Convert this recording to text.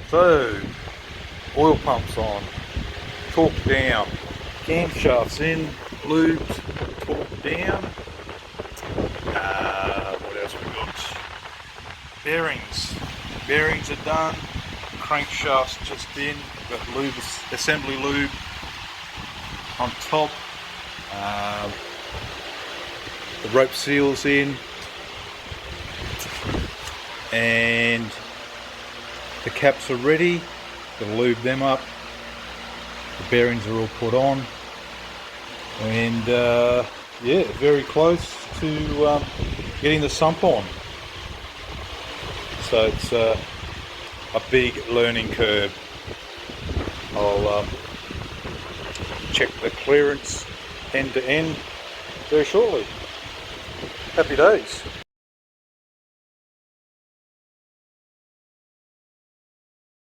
So, oil pumps on, torque down, camshafts in, lubed, torque down. What else we got? Bearings are done. Crankshaft's just in. We've got lube, assembly lube on top. The rope seals in, and the caps are ready. Gonna lube them up. The bearings are all put on, and yeah, very close to getting the sump on. So it's a big learning curve. I'll check the clearance end to end very shortly. Happy days.